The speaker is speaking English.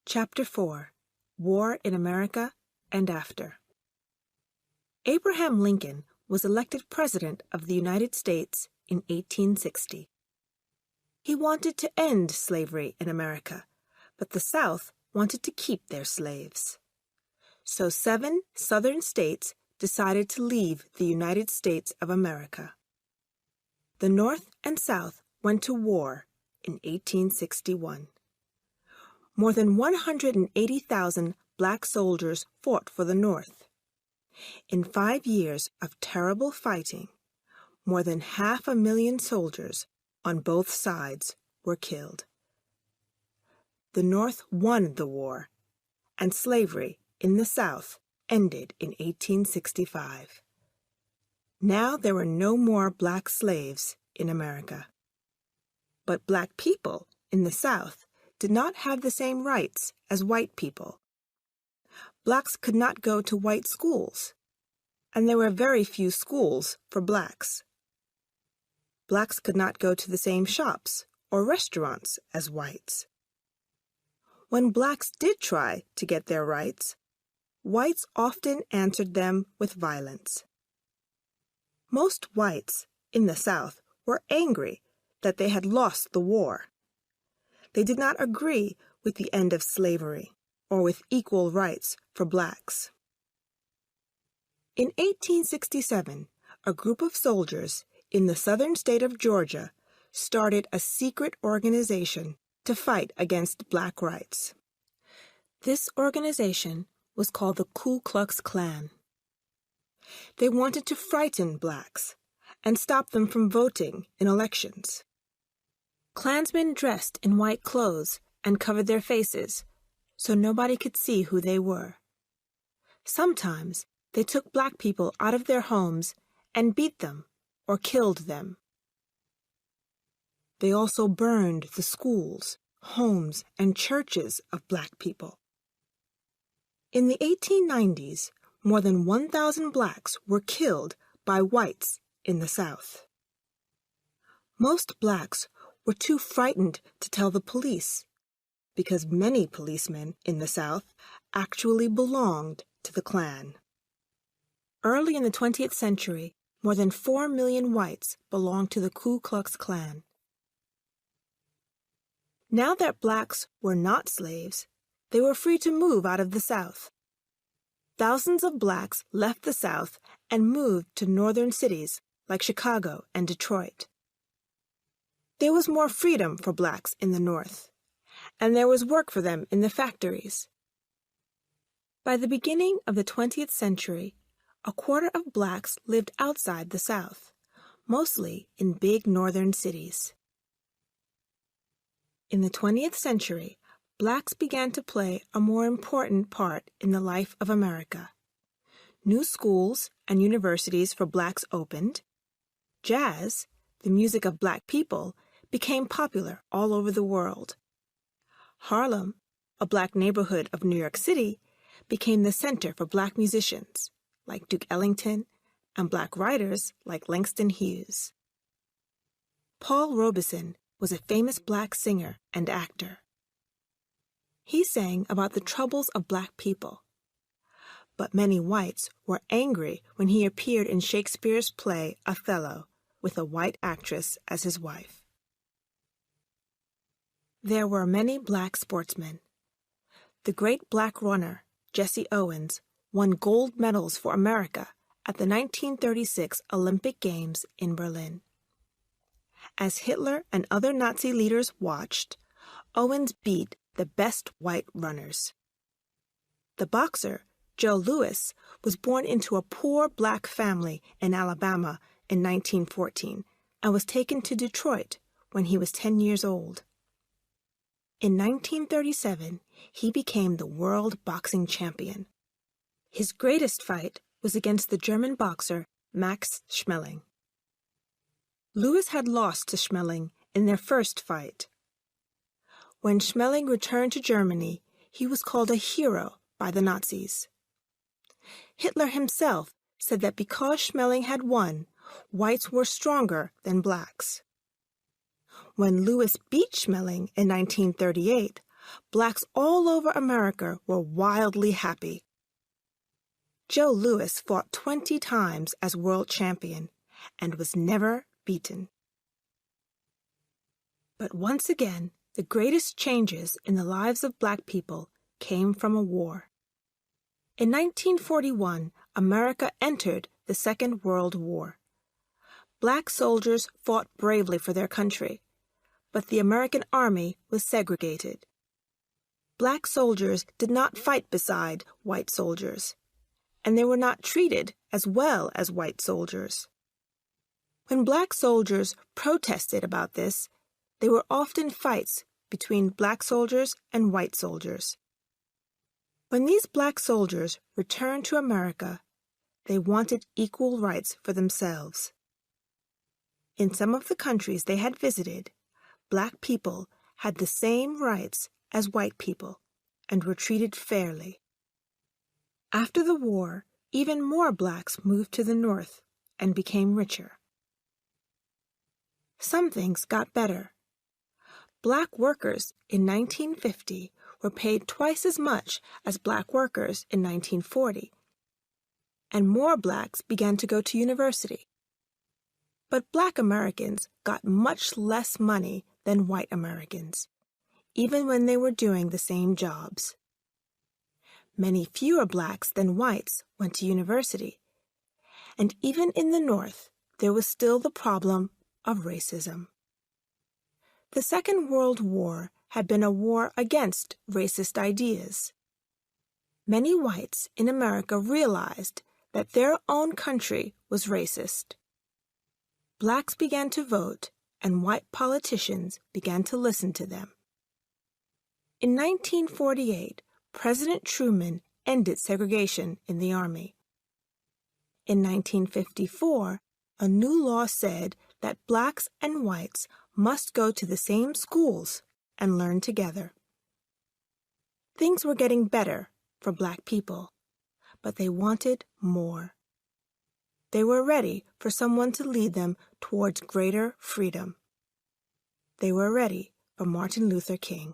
Chapter 4. War in America and After. Abraham Lincoln was elected President of the United States in 1860. He wanted to end slavery in America, but the South wanted to keep their slaves. So 7 Southern states decided to leave the United States of America. The North and South went to war in 1861. More than 180,000 black soldiers fought for the North. In 5 years of terrible fighting, more than 500,000 soldiers on both sides were killed. The North won the war, and slavery in the South ended in 1865. Now there were no more black slaves in America. But black people in the South did not have the same rights as white people. Blacks could not go to white schools, and there were very few schools for blacks. Blacks could not go to the same shops or restaurants as whites. When blacks did try to get their rights, whites often answered them with violence. Most whites in the South were angry that they had lost the war. They did not agree with the end of slavery or with equal rights for blacks. In 1867, a group of soldiers in the southern state of Georgia started a secret organization to fight against black rights. This organization was called the Ku Klux Klan. They wanted to frighten blacks and stop them from voting in elections. Klansmen dressed in white clothes and covered their faces so nobody could see who they were. Sometimes they took black people out of their homes and beat them or killed them. They also burned the schools, homes, and churches of black people. In the 1890s, more than 1,000 blacks were killed by whites in the South. Most blacks were too frightened to tell the police, because many policemen in the South actually belonged to the Klan. Early in the 20th century, more than 4 million whites belonged to the Ku Klux Klan. Now that blacks were not slaves, they were free to move out of the South. Thousands of blacks left the South and moved to northern cities like Chicago and Detroit. There was more freedom for blacks in the North, and there was work for them in the factories. By the beginning of the 20th century, a quarter of blacks lived outside the South, mostly in big northern cities. In the 20th century, blacks began to play a more important part in the life of America. New schools and universities for blacks opened. Jazz, the music of black people, became popular all over the world. Harlem, a black neighborhood of New York City, became the center for black musicians like Duke Ellington and black writers like Langston Hughes. Paul Robeson was a famous black singer and actor. He sang about the troubles of black people. But many whites were angry when he appeared in Shakespeare's play Othello with a white actress as his wife. There were many black sportsmen. The great black runner, Jesse Owens, won gold medals for America at the 1936 Olympic Games in Berlin. As Hitler and other Nazi leaders watched, Owens beat the best white runners. The boxer, Joe Louis, was born into a poor black family in Alabama in 1914 and was taken to Detroit when he was 10 years old. In 1937, he became the world boxing champion. His greatest fight was against the German boxer Max Schmeling. Louis had lost to Schmeling in their first fight. When Schmeling returned to Germany, he was called a hero by the Nazis. Hitler himself said that because Schmeling had won, whites were stronger than blacks. When Louis beat Schmeling in 1938, blacks all over America were wildly happy. Joe Louis fought 20 times as world champion and was never beaten. But once again, the greatest changes in the lives of black people came from a war. In 1941, America entered the Second World War. Black soldiers fought bravely for their country, but the American army was segregated. Black soldiers did not fight beside white soldiers, and they were not treated as well as white soldiers. When black soldiers protested about this, there were often fights between black soldiers and white soldiers. When these black soldiers returned to America, they wanted equal rights for themselves. In some of the countries they had visited, black people had the same rights as white people and were treated fairly. After the war, even more blacks moved to the North and became richer. Some things got better. Black workers in 1950 were paid twice as much as black workers in 1940, and more blacks began to go to university. But black Americans got much less money than white Americans, even when they were doing the same jobs. Many fewer blacks than whites went to university, and even in the North, there was still the problem of racism. The Second World War had been a war against racist ideas. Many whites in America realized that their own country was racist. Blacks began to vote, and white politicians began to listen to them. In 1948, President Truman ended segregation in the Army. In 1954, a new law said that blacks and whites must go to the same schools and learn together. Things were getting better for black people, but they wanted more. They were ready for someone to lead them towards greater freedom. They were ready for Martin Luther King.